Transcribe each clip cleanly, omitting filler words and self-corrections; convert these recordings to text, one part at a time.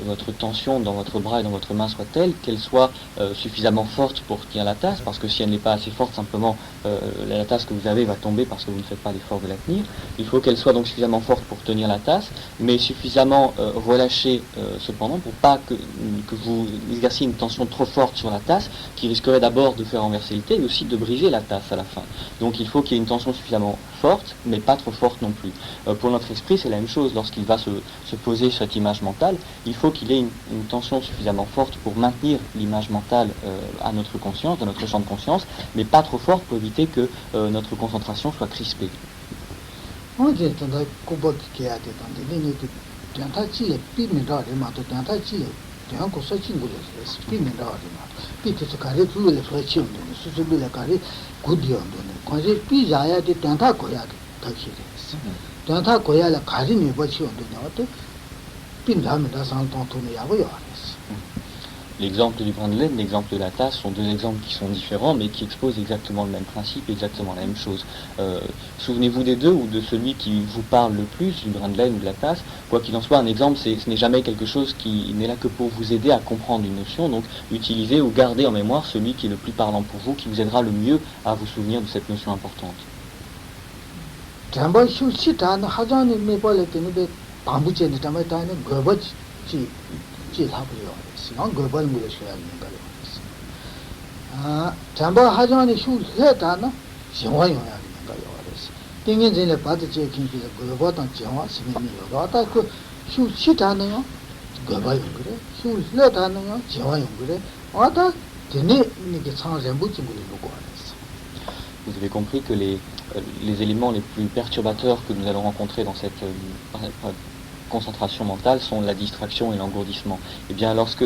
votre tension dans votre bras et dans votre main soit telle qu'elle soit suffisamment forte pour tenir la tasse, parce que si elle n'est pas assez forte, simplement la tasse que vous avez va tomber parce que vous ne faites pas l'effort de la tenir. Il faut qu'elle soit donc suffisamment forte pour tenir la tasse, mais suffisamment relâchée cependant pour pas que vous exerciez une tension trop forte sur la tasse qui risquerait d'abord de faire renverser le thé et aussi de briser la tasse à la fin. Donc il faut qu'il y ait une tension suffisamment forte, mais pas trop forte non plus. Pour notre esprit, c'est la même chose. Lorsqu'il va se poser sur cette image mentale, il faut qu'il ait une tension suffisamment forte pour maintenir l'image mentale à notre conscience, dans notre champ de conscience, mais pas trop forte pour éviter que notre concentration soit crispée. L'exemple du brin de laine, l'exemple de la tasse sont deux exemples qui sont différents mais qui exposent exactement le même principe, exactement la même chose. Souvenez-vous des deux ou de celui qui vous parle le plus, du brin de laine ou de la tasse. Quoi qu'il en soit, un exemple, ce n'est jamais quelque chose qui n'est là que pour vous aider à comprendre une notion, donc utilisez ou gardez en mémoire celui qui est le plus parlant pour vous, qui vous aidera le mieux à vous souvenir de cette notion importante. Vous avez compris que les éléments les plus perturbateurs que nous allons rencontrer dans cette concentration mentale sont la distraction et l'engourdissement. Et bien lorsque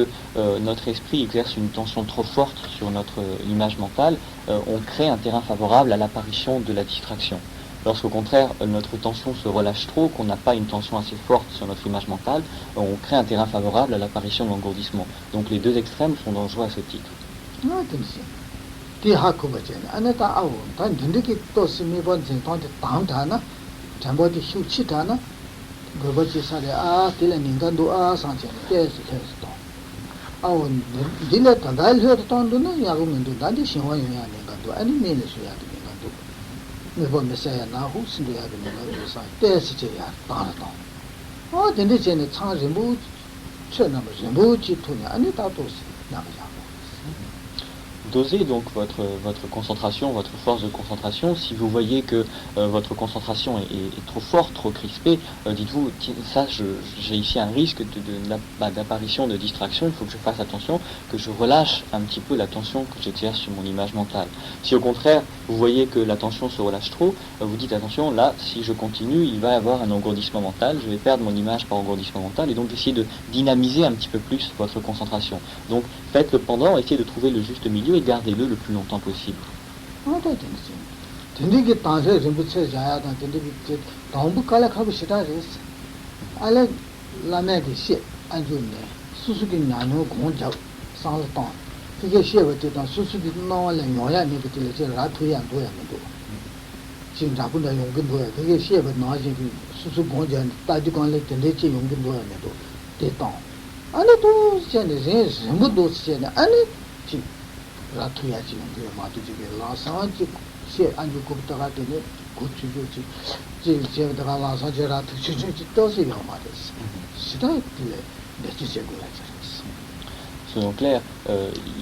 notre esprit exerce une tension trop forte sur notre image mentale, on crée un terrain favorable à l'apparition de la distraction. Lorsqu'au contraire notre tension se relâche trop, qu'on n'a pas une tension assez forte sur notre image mentale, on crée un terrain favorable à l'apparition de l'engourdissement. Donc les deux extrêmes sont dangereux à ce titre. Dosez donc votre concentration, votre force de concentration. Si vous voyez que votre concentration est trop forte, trop crispée, dites-vous, ça, j'ai ici un risque d'apparition de distraction, il faut que je fasse attention, que je relâche un petit peu la tension que j'exerce sur mon image mentale. Si au contraire, vous voyez que la tension se relâche trop, vous dites attention, là, si je continue, il va y avoir un engourdissement mental, je vais perdre mon image par engourdissement mental, et donc essayez de dynamiser un petit peu plus votre concentration. Donc faites le pendant, essayez de trouver le juste milieu et gardez-le le plus longtemps possible. Soyons clairs,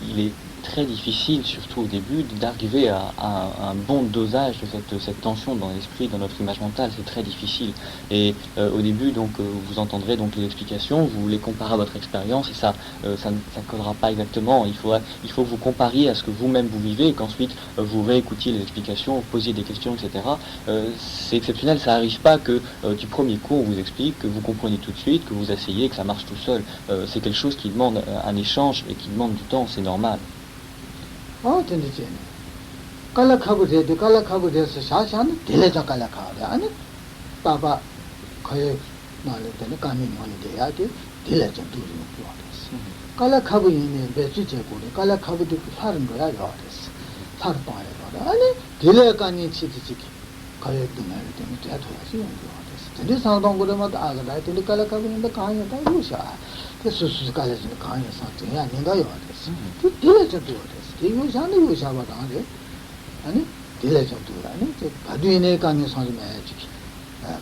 il est très difficile, surtout au début, d'arriver à un bon dosage de cette tension dans l'esprit, dans notre image mentale. C'est très difficile. Et au début, donc, vous entendrez donc les explications, vous les comparez à votre expérience, et ça ne collera pas exactement. Il faut que vous compariez à ce que vous-même vous vivez, et qu'ensuite vous réécoutiez les explications, vous posiez des questions, etc. C'est exceptionnel, ça n'arrive pas que du premier coup on vous explique, que vous comprenez tout de suite, que vous asseyez, que ça marche tout seul. C'est quelque chose qui demande un échange et qui demande du temps, c'est normal. 그래서 수수까지는 강해서 그냥 내가 요です그 딜레 좀 도です이거 장도 이거 잡아도 안 돼. 아니 딜레 좀 도라 아니 저 가두이네 강에 선지 매지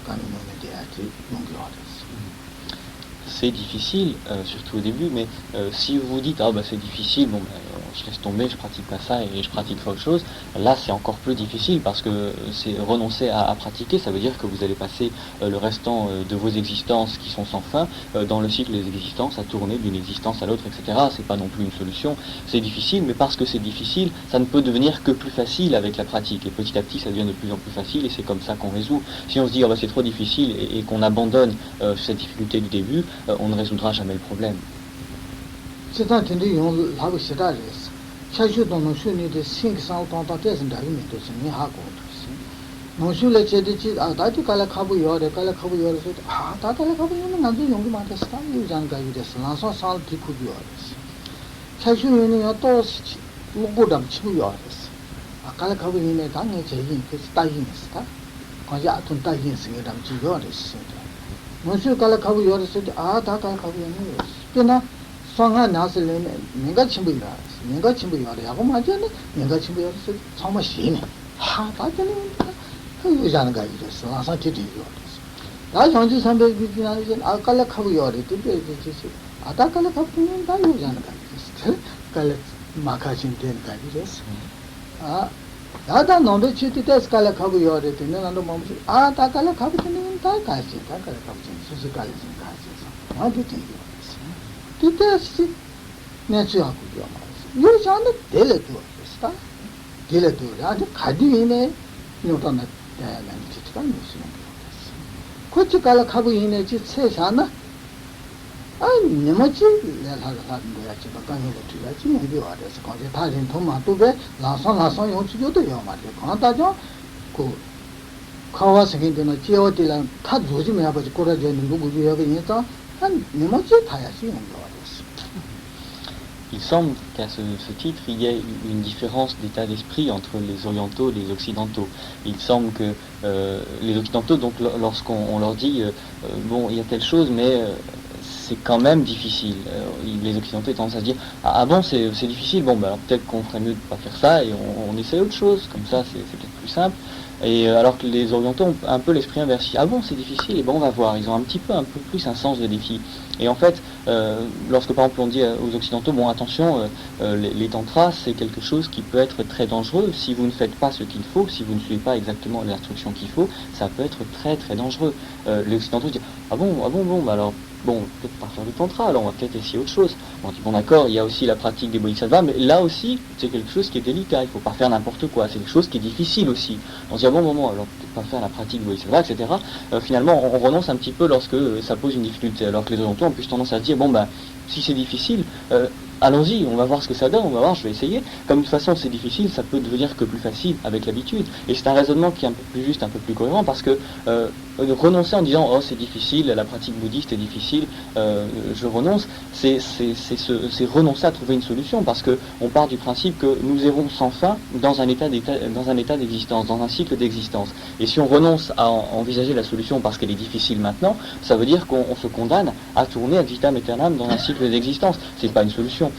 강에 놓는 데야지 용기하です. C'est difficile, surtout au début, mais si vous vous dites, ah bah c'est difficile, bon bah, je laisse tomber, je pratique pas ça et je pratique autre chose, là c'est encore plus difficile parce que c'est renoncer à pratiquer, ça veut dire que vous allez passer le restant de vos existences qui sont sans fin dans le cycle des existences, à tourner d'une existence à l'autre, etc. C'est pas non plus une solution, c'est difficile, mais parce que c'est difficile, ça ne peut devenir que plus facile avec la pratique, et petit à petit ça devient de plus en plus facile et c'est comme ça qu'on résout. Si on se dit, ah bah c'est trop difficile et qu'on abandonne cette difficulté du début, on ne résoudra jamais le problème. C'est un tendu用那个时代的是，下去都能学你的性上当当这是哪个面都是你哈过的是，能学了接的接啊，大家搞了考不要的，搞了考不要的说啊，大家搞了考不要的，俺就用的嘛的是，他有这样个有的是，那上上地苦不要的是，下去用的要多事情，我过得吃不要的是，啊，搞了考不要的，当年这人就是答应是的，光家同答应是给他们就要的是的。我说搞了考不要的时候，啊，他搞了考不要的，变那双岸那是人人家亲不要，人家亲不要的，要我嘛讲呢，人家亲不要的是草么些呢？哈，大家呢，他有这样个意思，马上就这个的是。那上去上边就那些啊，搞了考不要的，对不对？就是啊，他搞了考不要，他有这样个意思，搞了马卡钦点个意思，啊。다다 너도 치티 테스 칼라 카부 요레 되는 나도 뭐 아, 다 칼라 카부 되는 다 가지. 다 칼라 카부 되는 수수 칼라 좀 가지. 아, 되게 이거. 티테스 내주하고 요. 요 장도 데레도 있다. 데레도 아주 가디네. 요다나 대한 지치가 무슨 거였어. 코치 칼라 카부 이네 지 세사나. 아, 네모지 내가 하는 거야. 지금 강의를 들어야지 뭐 와서 거기 다른 토마토에 라선 용치도 요 말이야. 간다죠. 그 카와 생긴데는 지어들랑 다 조짐해 아버지 꼬라지는 누구 여기 있다. 한 네모지 다야지 온 거였어. Il semble qu'à ce titre, il y ait une différence d'état d'esprit entre les orientaux et les occidentaux. Il semble que les occidentaux, donc lorsqu'on leur dit bon, il y a telle chose, mais c'est quand même difficile. Les occidentaux ont tendance à se dire ah bon, c'est difficile, bon bah alors peut-être qu'on ferait mieux de pas faire ça et on essaie autre chose, comme ça c'est peut-être plus simple. Et alors que les orientaux ont un peu l'esprit inversé. Ah bon, c'est difficile, et bon on va voir. Ils ont un peu plus un sens de défi. Et en fait, lorsque par exemple on dit aux occidentaux, bon attention, les tantras c'est quelque chose qui peut être très dangereux. Si vous ne faites pas ce qu'il faut, si vous ne suivez pas exactement les instructions qu'il faut, ça peut être très très dangereux. Les occidentaux disent ah bon, bah alors bon, peut-être pas faire du tantra, alors on va peut-être essayer autre chose. On dit bon d'accord, il y a aussi la pratique des bodhisattvas, mais là aussi c'est quelque chose qui est délicat, il ne faut pas faire n'importe quoi, c'est quelque chose qui est difficile aussi. On se dit ah bon moment, alors peut-être pas faire la pratique des bodhisattvas, etc. Finalement on renonce un petit peu lorsque ça pose une difficulté, alors que les orientaux ont plus tendance à se dire bon bah si c'est difficile, allons-y, on va voir ce que ça donne, on va voir, je vais essayer. Comme de toute façon c'est difficile, ça peut devenir que plus facile avec l'habitude. Et c'est un raisonnement qui est un peu plus juste, un peu plus cohérent, parce que renoncer en disant oh c'est difficile, la pratique bouddhiste est difficile, je renonce, c'est renoncer à trouver une solution, parce que on part du principe que nous errons sans fin dans un état d'existence, dans un cycle d'existence. Et si on renonce à envisager la solution parce qu'elle est difficile maintenant, ça veut dire qu'on se condamne à tourner ad vitam aeternam dans un cycle d'existence. C'est pas une solution.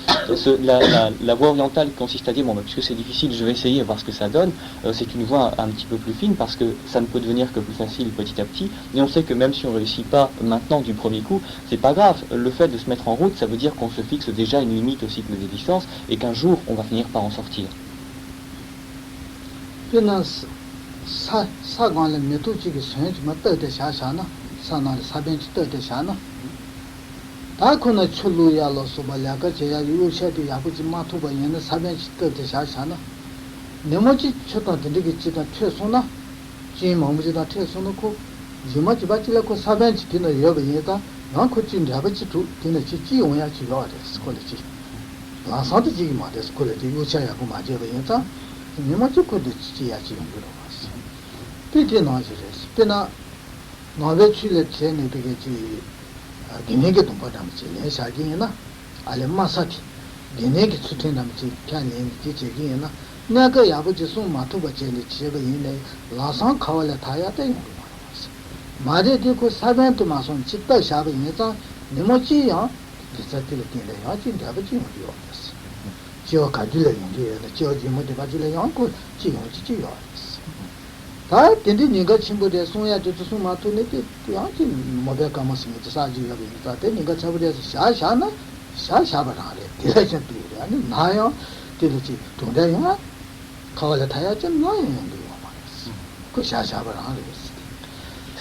La voie orientale consiste à dire bon bah, puisque c'est difficile, je vais essayer voir ce que ça donne. C'est une voie un petit peu plus fine parce que ça ne peut devenir que plus facile petit à petit. Et on sait que même si on réussit pas maintenant du premier coup, c'est pas grave. Le fait de se mettre en route, ça veut dire qu'on se fixe déjà une limite au cycle d'existence et qu'un jour on va finir par en sortir. 다코나 출루야로 소발야가 제야 유셔디 야부지 마토바 얘는 사변치 뜻에 샤샤나 네모지 쳤다 되게 지다 최소나 지 뭐무지다 최소놓고 지마지 바치라고 사변치 되는 여기 얘가 난코진 야부지 두 되는 지지 용야 지가 됐어 콜레지 라사도 지기 마데스 콜레지 유셔야고 마제가 얘가 네모지 코드 지지야 지금 들어왔어 되게 나지레스 때나 나베 출레 제네 되게 지 기내게 동파담지 내사기나 알레 마사티 기내게 수텐담지 캬네 지지기나 내가 야부지 손 마토바제니 지가 이네 라상 카왈레 타야데 용거스 마데디고 사벤토 마손 짓다 샤베 이네자 네모지야 디자티를 띠래 야진 다버지 요스 지어 가질래 인데 지어지 못해 가질래 양고 지용지 지요스 다 근데 네가 친구들 송야 저도 송마토네 야진 모델 까먹으면 사지가 있다 때 네가 잡으려서 샤샤나 샤샤바라래 디자션 띠래 아니 나요 되지 동대야 가와라 타야 좀 나요 그 샤샤바라래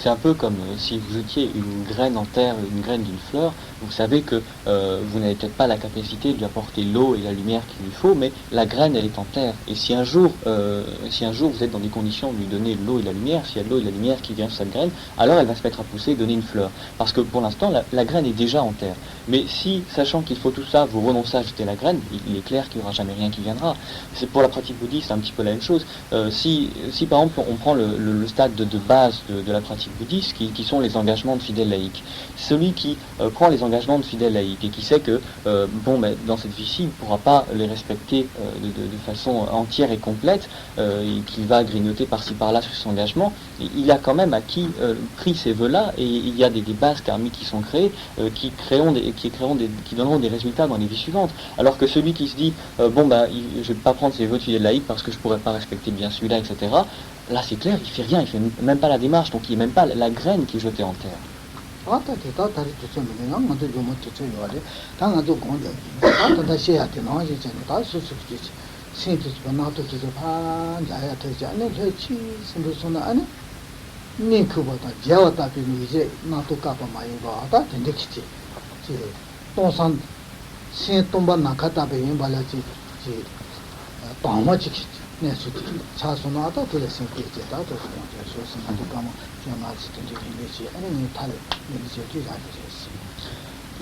C'est un peu comme si vous étiez une graine en terre, une graine d'une fleur. Vous savez que vous n'avez peut-être pas la capacité de lui apporter l'eau et la lumière qu'il lui faut, mais la graine, elle est en terre. Et si un jour vous êtes dans des conditions de lui donner l'eau et la lumière, s'il y a de l'eau et de la lumière qui vient sur cette graine, alors elle va se mettre à pousser et donner une fleur. Parce que pour l'instant, la graine est déjà en terre. Mais si, sachant qu'il faut tout ça, vous renoncez à jeter la graine, il est clair qu'il n'y aura jamais rien qui viendra. C'est pour la pratique bouddhiste, c'est un petit peu la même chose. Si par exemple on prend le stade de base de la pratique bouddhiste, qui sont les engagements de fidèles laïcs. Celui qui prend les engagements de fidèles laïcs et qui sait que dans cette vie-ci, il ne pourra pas les respecter de façon entière et complète, et qu'il va grignoter par-ci par-là sur son engagement, il a quand même pris ces vœux-là, et il y a des bases karmiques qui sont créées, qui donneront des résultats dans les vies suivantes. Alors que celui qui se dit je ne vais pas prendre ces vœux de fidèles laïcs parce que je ne pourrais pas respecter bien celui-là, etc. Là, c'est clair, il fait rien, il fait même pas la démarche, donc il n'est même pas la graine qui est jetée en terre.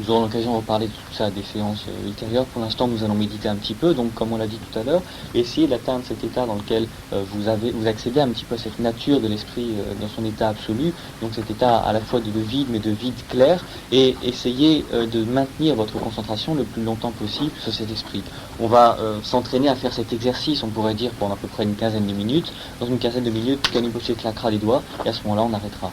Nous aurons l'occasion de reparler de tout ça à des séances ultérieures. Pour l'instant, nous allons méditer un petit peu. Donc, comme on l'a dit tout à l'heure, essayez d'atteindre cet état dans lequel vous accédez un petit peu à cette nature de l'esprit dans son état absolu. Donc, cet état à la fois de vide, mais de vide clair. Et essayez de maintenir votre concentration le plus longtemps possible sur cet esprit. On va s'entraîner à faire cet exercice, on pourrait dire, pendant à peu près une quinzaine de minutes. Dans une quinzaine de minutes, Kaniboshi claquera les doigts et à ce moment-là, on arrêtera.